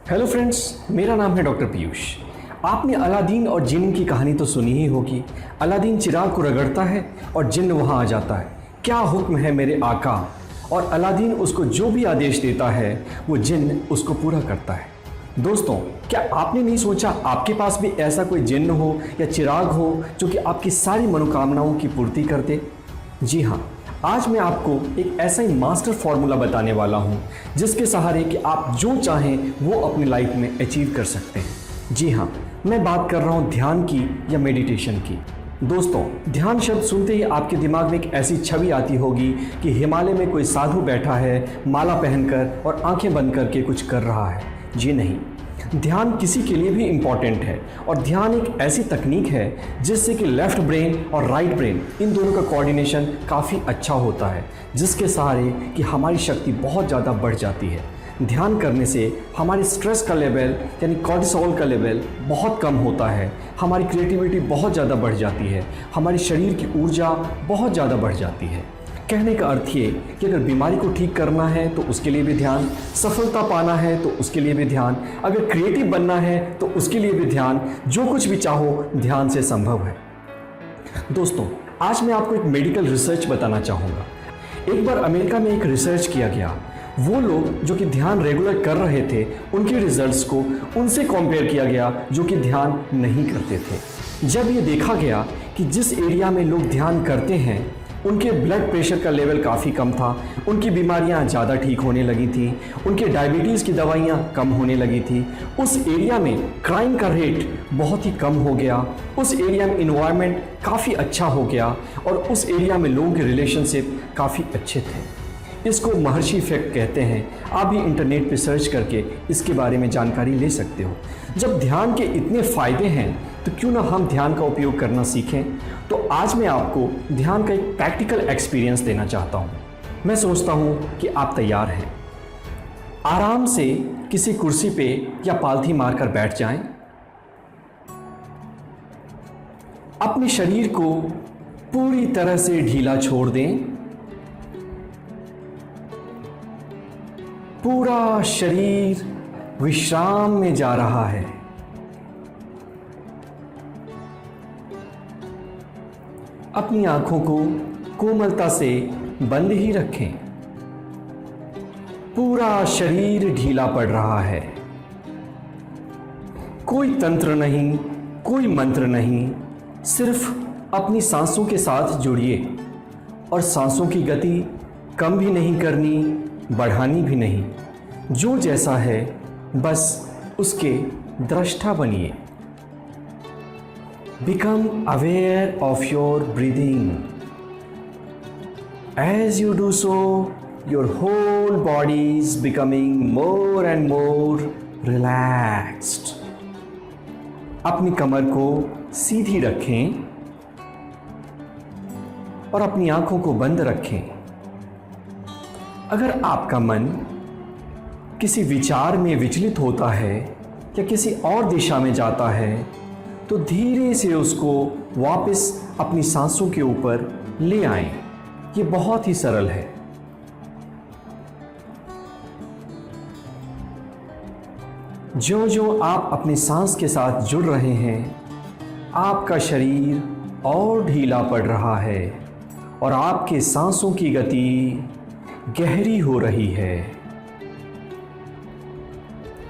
Hello friends, मेरा नाम है डॉक्टर पीयूष। आपने अलादीन और जिन्न की कहानी तो सुनी ही होगी। अलादीन चिराग को रगड़ता है और जिन्न वहाँ आ जाता है। क्या हुक्म है मेरे आका। और अलादीन उसको जो भी आदेश देता है वो जिन्न उसको पूरा करता है। दोस्तों, क्या आपने नहीं सोचा आपके पास भी ऐसा कोई जिन्न हो या चिराग हो जो कि आपकी सारी मनोकामनाओं की पूर्ति कर दे? जी हाँ, आज मैं आपको एक ऐसा ही मास्टर फॉर्मूला बताने वाला हूँ जिसके सहारे कि आप जो चाहें वो अपनी लाइफ में अचीव कर सकते हैं। जी हाँ, मैं बात कर रहा हूँ ध्यान की या मेडिटेशन की। दोस्तों, ध्यान शब्द सुनते ही आपके दिमाग में एक ऐसी छवि आती होगी कि हिमालय में कोई साधु बैठा है माला पहनकर और आंखें बंद करके कुछ कर रहा है। जी नहीं, ध्यान किसी के लिए भी इम्पॉर्टेंट है और ध्यान एक ऐसी तकनीक है जिससे कि लेफ्ट ब्रेन और राइट ब्रेन इन दोनों का कोऑर्डिनेशन काफ़ी अच्छा होता है, जिसके सहारे कि हमारी शक्ति बहुत ज़्यादा बढ़ जाती है। ध्यान करने से हमारे स्ट्रेस का लेवल यानी कॉर्टिसोल का लेवल बहुत कम होता है, हमारी क्रिएटिविटी बहुत ज़्यादा बढ़ जाती है, हमारी शरीर की ऊर्जा बहुत ज़्यादा बढ़ जाती है। कहने का अर्थ ये कि अगर बीमारी को ठीक करना है तो उसके लिए भी ध्यान, सफलता पाना है तो उसके लिए भी ध्यान, अगर क्रिएटिव बनना है तो उसके लिए भी ध्यान, जो कुछ भी चाहो ध्यान से संभव है। दोस्तों, आज मैं आपको एक मेडिकल रिसर्च बताना चाहूँगा। एक बार अमेरिका में एक रिसर्च किया गया। वो लोग जो कि ध्यान रेगुलर कर रहे थे उनके रिजल्ट्स को उनसे कंपेयर किया गया जो कि ध्यान नहीं करते थे। जब ये देखा गया कि जिस एरिया में लोग ध्यान करते हैं उनके ब्लड प्रेशर का लेवल काफ़ी कम था, उनकी बीमारियां ज़्यादा ठीक होने लगी थी, उनके डायबिटीज़ की दवाइयां कम होने लगी थी, उस एरिया में क्राइम का रेट बहुत ही कम हो गया, उस एरिया में इन्वायरमेंट काफ़ी अच्छा हो गया और उस एरिया में लोगों के रिलेशनशिप काफ़ी अच्छे थे। इसको महर्षि इफेक्ट कहते हैं। आप भी इंटरनेट पे सर्च करके इसके बारे में जानकारी ले सकते हो। जब ध्यान के इतने फ़ायदे हैं तो क्यों ना हम ध्यान का उपयोग करना सीखें। तो आज मैं आपको ध्यान का एक प्रैक्टिकल एक्सपीरियंस देना चाहता हूँ। मैं सोचता हूँ कि आप तैयार हैं। आराम से किसी कुर्सी पे या पालथी मारकर बैठ जाएं। अपने शरीर को पूरी तरह से ढीला छोड़ दें। पूरा शरीर विश्राम में जा रहा है। अपनी आंखों को कोमलता से बंद ही रखें। पूरा शरीर ढीला पड़ रहा है। कोई तंत्र नहीं, कोई मंत्र नहीं, सिर्फ अपनी सांसों के साथ जुड़िए और सांसों की गति कम भी नहीं करनी, बढ़ानी भी नहीं। जो जैसा है बस उसके दृष्टा बनिए। Become aware of your breathing. As you do so, your whole body is becoming more and more relaxed. अपनी कमर को सीधी रखें और अपनी आंखों को बंद रखें। अगर आपका मन किसी विचार में विचलित होता है या किसी और दिशा में जाता है तो धीरे से उसको वापस अपनी सांसों के ऊपर ले आएं। ये बहुत ही सरल है। जो जो आप अपनी सांस के साथ जुड़ रहे हैं, आपका शरीर और ढीला पड़ रहा है और आपके सांसों की गति गहरी हो रही है।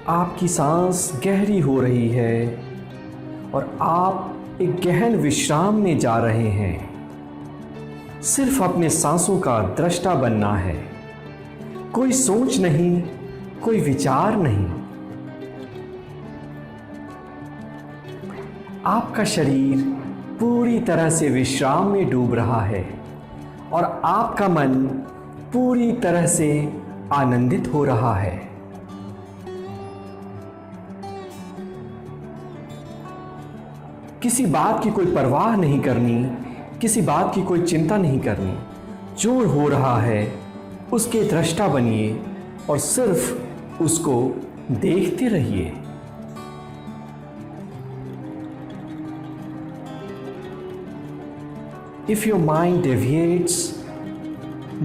आपकी सांस गहरी हो रही है और आप एक गहन विश्राम में जा रहे हैं। सिर्फ अपने सांसों का दृष्टा बनना है। कोई सोच नहीं, कोई विचार नहीं। आपका शरीर पूरी तरह से विश्राम में डूब रहा है और आपका मन पूरी तरह से आनंदित हो रहा है। किसी बात की कोई परवाह नहीं करनी, किसी बात की कोई चिंता नहीं करनी। जो हो रहा है उसके दृष्टा बनिए और सिर्फ उसको देखते रहिए। If your mind deviates,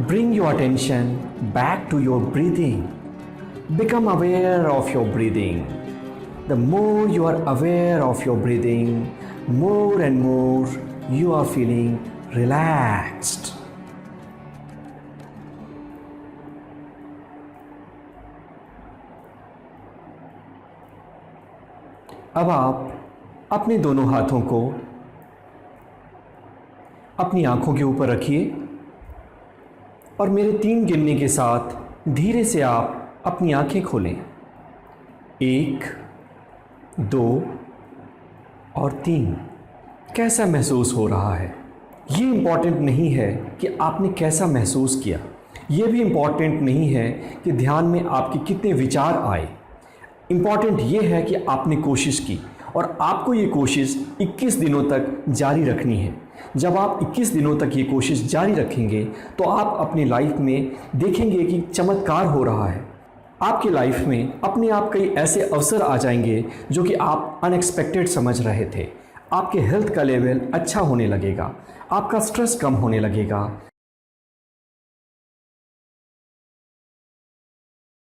bring your attention back to your breathing. Become aware of your breathing. The more you are aware of your breathing, more and more you are feeling relaxed. अब आप अपने दोनों हाथों को अपनी आंखों के ऊपर रखिए और मेरे 3 गिनने के साथ धीरे से आप अपनी आंखें खोलें। 1, 2 और 3। कैसा महसूस हो रहा है? ये इम्पॉर्टेंट नहीं है कि आपने कैसा महसूस किया, ये भी इम्पॉर्टेंट नहीं है कि ध्यान में आपके कितने विचार आए। इम्पॉर्टेंट ये है कि आपने कोशिश की और आपको ये कोशिश 21 दिनों तक जारी रखनी है। जब आप 21 दिनों तक ये कोशिश जारी रखेंगे तो आप अपनी लाइफ में देखेंगे कि चमत्कार हो रहा है। आपकी लाइफ में अपने आप कई ऐसे अवसर आ जाएंगे जो कि आप अनएक्सपेक्टेड समझ रहे थे। आपके हेल्थ का लेवल अच्छा होने लगेगा, आपका स्ट्रेस कम होने लगेगा,